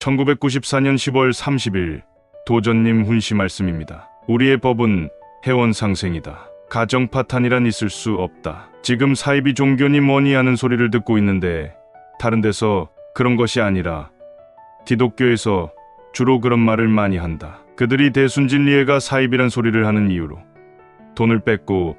1994년 10월 30일 도전님 훈시 말씀입니다. 우리의 법은 회원 상생이다. 가정 파탄이란 있을 수 없다. 지금 사이비 종교니 뭐니 하는 소리를 듣고 있는데 다른 데서 그런 것이 아니라 기독교에서 주로 그런 말을 많이 한다. 그들이 대순진리회가 사입이란 소리를 하는 이유로 돈을 뺏고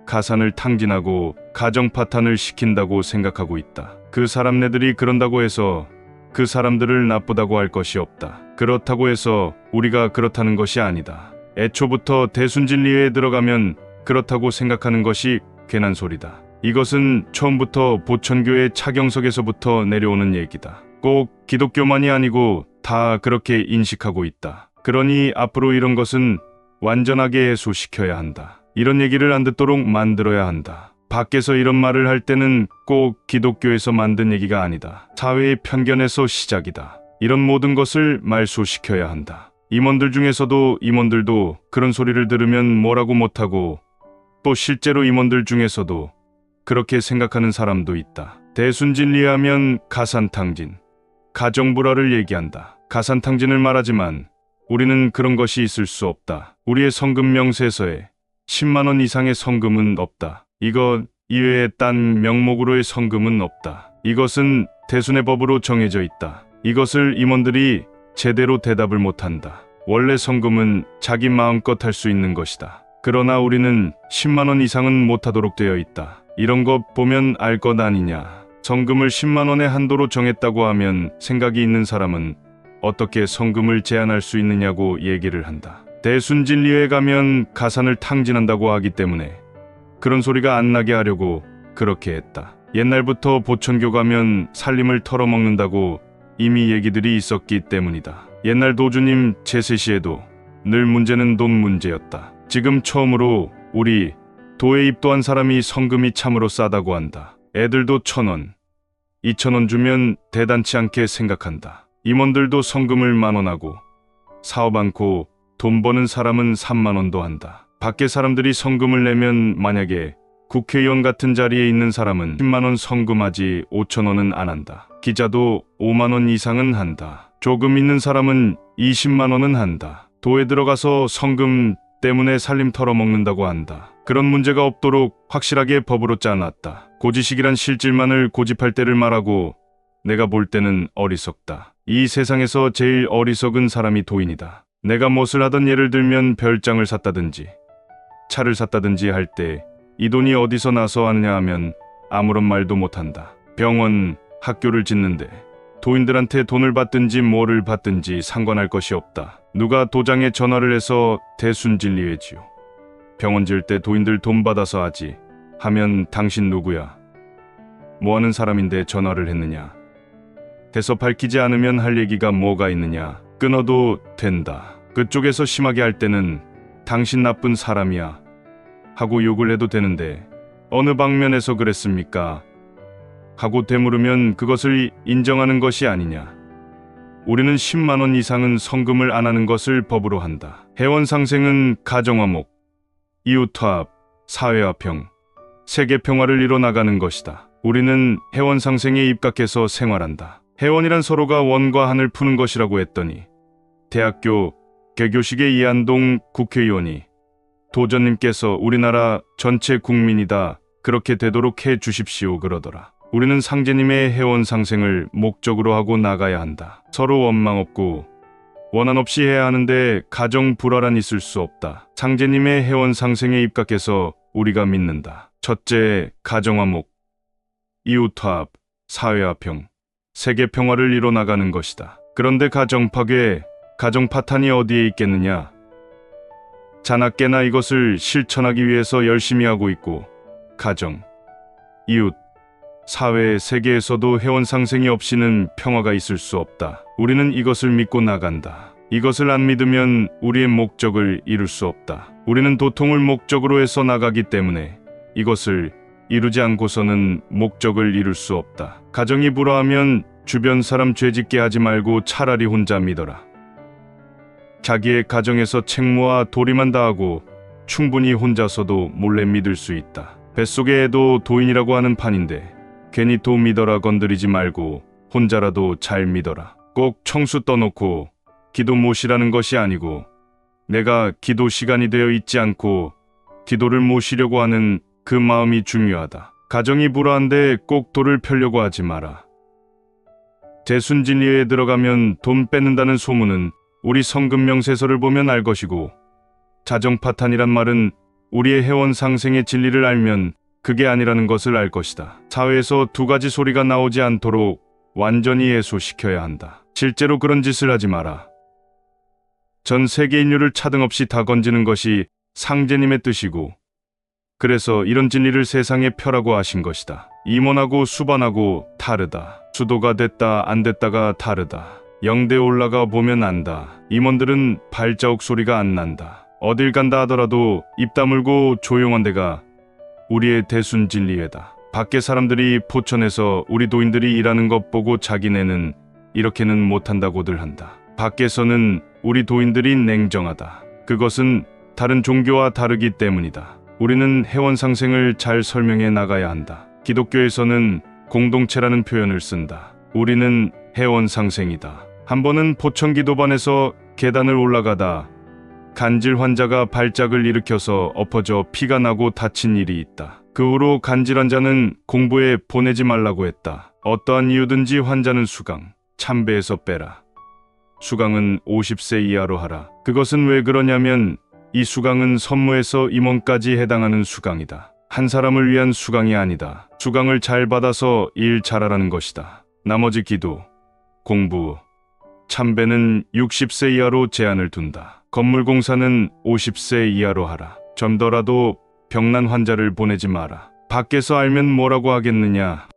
가산을 탕진하고 가정 파탄을 시킨다고 생각하고 있다. 그 사람네들이 그런다고 해서 그 사람들을 나쁘다고 할 것이 없다. 그렇다고 해서 우리가 그렇다는 것이 아니다. 애초부터 대순진리회에 들어가면 그렇다고 생각하는 것이 괜한 소리다. 이것은 처음부터 보천교의 차경석에서부터 내려오는 얘기다. 꼭 기독교만이 아니고 다 그렇게 인식하고 있다. 그러니 앞으로 이런 것은 완전하게 해소시켜야 한다. 이런 얘기를 안 듣도록 만들어야 한다. 밖에서 이런 말을 할 때는 꼭 기독교에서 만든 얘기가 아니다. 사회의 편견에서 시작이다. 이런 모든 것을 말소시켜야 한다. 임원들 중에서도 임원들도 그런 소리를 들으면 뭐라고 못하고 또 실제로 임원들 중에서도 그렇게 생각하는 사람도 있다. 대순진리하면 가산탕진, 가정불화를 얘기한다. 가산탕진을 말하지만 우리는 그런 것이 있을 수 없다. 우리의 성금 명세서에 10만 원 이상의 성금은 없다. 이것 이외에 딴 명목으로의 성금은 없다. 이것은 대순의 법으로 정해져 있다. 이것을 임원들이 제대로 대답을 못한다. 원래 성금은 자기 마음껏 할 수 있는 것이다. 그러나 우리는 10만 원 이상은 못하도록 되어 있다. 이런 것 보면 알 것 아니냐. 성금을 10만 원의 한도로 정했다고 하면 생각이 있는 사람은 어떻게 성금을 제한할 수 있느냐고 얘기를 한다. 대순진리회 가면 가산을 탕진한다고 하기 때문에 그런 소리가 안 나게 하려고 그렇게 했다. 옛날부터 보천교 가면 살림을 털어먹는다고 이미 얘기들이 있었기 때문이다. 옛날 도주님 제세시에도 늘 문제는 돈 문제였다. 지금 처음으로 우리 도에 입도한 사람이 성금이 참으로 싸다고 한다. 애들도 1,000원, 2,000원 주면 대단치 않게 생각한다. 임원들도 성금을 10,000원 하고 사업 않고 돈 버는 사람은 3만 원도 한다. 밖에 사람들이 성금을 내면 만약에 국회의원 같은 자리에 있는 사람은 10만 원 성금하지 5,000원은 안 한다. 기자도 5만 원 이상은 한다. 조금 있는 사람은 20만 원은 한다. 도에 들어가서 성금 때문에 살림 털어먹는다고 한다. 그런 문제가 없도록 확실하게 법으로 짜놨다. 고지식이란 실질만을 고집할 때를 말하고 내가 볼 때는 어리석다. 이 세상에서 제일 어리석은 사람이 도인이다. 내가 무엇을 하던 예를 들면 별장을 샀다든지 차를 샀다든지 할 때 이 돈이 어디서 나서 왔냐 하면 아무런 말도 못한다. 병원, 학교를 짓는데 도인들한테 돈을 받든지 뭐를 받든지 상관할 것이 없다. 누가 도장에 전화를 해서 대순진리회지요. 병원 지을 때 도인들 돈 받아서 하지 하면 당신 누구야? 뭐하는 사람인데 전화를 했느냐? 해서 밝히지 않으면 할 얘기가 뭐가 있느냐? 끊어도 된다. 그쪽에서 심하게 할 때는 당신 나쁜 사람이야 하고 욕을 해도 되는데 어느 방면에서 그랬습니까? 하고 되물으면 그것을 인정하는 것이 아니냐. 우리는 10만 원 이상은 성금을 안 하는 것을 법으로 한다. 회원 상생은 가정화목, 이웃화합, 사회화평, 세계평화를 이뤄나가는 것이다. 우리는 회원 상생에 입각해서 생활한다. 회원이란 서로가 원과 한을 푸는 것이라고 했더니 대학교 개교식의 이한동 국회의원이 도전님께서 우리나라 전체 국민이다 그렇게 되도록 해 주십시오 그러더라. 우리는 상제님의 회원 상생을 목적으로 하고 나가야 한다. 서로 원망 없고 원한 없이 해야 하는데 가정 불화란 있을 수 없다. 상제님의 회원 상생에 입각해서 우리가 믿는다. 첫째, 가정화목, 이웃화합, 사회화평, 세계평화를 이뤄나가는 것이다. 그런데 가정파괴, 가정파탄이 어디에 있겠느냐? 자나깨나 이것을 실천하기 위해서 열심히 하고 있고 가정, 이웃, 사회, 세계에서도 회원 상생이 없이는 평화가 있을 수 없다. 우리는 이것을 믿고 나간다. 이것을 안 믿으면 우리의 목적을 이룰 수 없다. 우리는 도통을 목적으로 해서 나가기 때문에 이것을 이루지 않고서는 목적을 이룰 수 없다. 가정이 불화하면 주변 사람 죄짓게 하지 말고 차라리 혼자 믿어라. 자기의 가정에서 책무와 도리만 다하고 충분히 혼자서도 몰래 믿을 수 있다. 뱃속의 애도 도인이라고 하는 판인데 괜히 도 믿어라 건드리지 말고 혼자라도 잘 믿어라. 꼭 청수 떠놓고 기도 모시라는 것이 아니고 내가 기도 시간이 되어 있지 않고 기도를 모시려고 하는 그 마음이 중요하다. 가정이 불화한데 꼭 돌을 펴려고 하지 마라. 대순진리에 들어가면 돈 뺏는다는 소문은 우리 성금 명세서를 보면 알 것이고 자정파탄이란 말은 우리의 회원 상생의 진리를 알면 그게 아니라는 것을 알 것이다. 사회에서 두 가지 소리가 나오지 않도록 완전히 해소시켜야 한다. 실제로 그런 짓을 하지 마라. 전 세계 인류를 차등없이 다 건지는 것이 상제님의 뜻이고 그래서 이런 진리를 세상에 펴라고 하신 것이다. 임원하고 수반하고 다르다. 수도가 됐다 안 됐다가 다르다. 영대에 올라가 보면 안다. 임원들은 발자국 소리가 안 난다. 어딜 간다 하더라도 입 다물고 조용한 데가 우리의 대순진리회다. 밖에 사람들이 포천에서 우리 도인들이 일하는 것 보고 자기네는 이렇게는 못한다고들 한다. 밖에서는 우리 도인들이 냉정하다. 그것은 다른 종교와 다르기 때문이다. 우리는 회원상생을 잘 설명해 나가야 한다. 기독교에서는 공동체라는 표현을 쓴다. 우리는 회원상생이다. 한 번은 포천기도반에서 계단을 올라가다 간질 환자가 발작을 일으켜서 엎어져 피가 나고 다친 일이 있다. 그 후로 간질 환자는 공부에 보내지 말라고 했다. 어떠한 이유든지 환자는 수강, 참배에서 빼라. 수강은 50세 이하로 하라. 그것은 왜 그러냐면 이 수강은 선무에서 임원까지 해당하는 수강이다. 한 사람을 위한 수강이 아니다. 수강을 잘 받아서 일 잘하라는 것이다. 나머지 기도, 공부, 참배는 60세 이하로 제한을 둔다. 건물 공사는 50세 이하로 하라. 좀 더라도 병난 환자를 보내지 마라. 밖에서 알면 뭐라고 하겠느냐.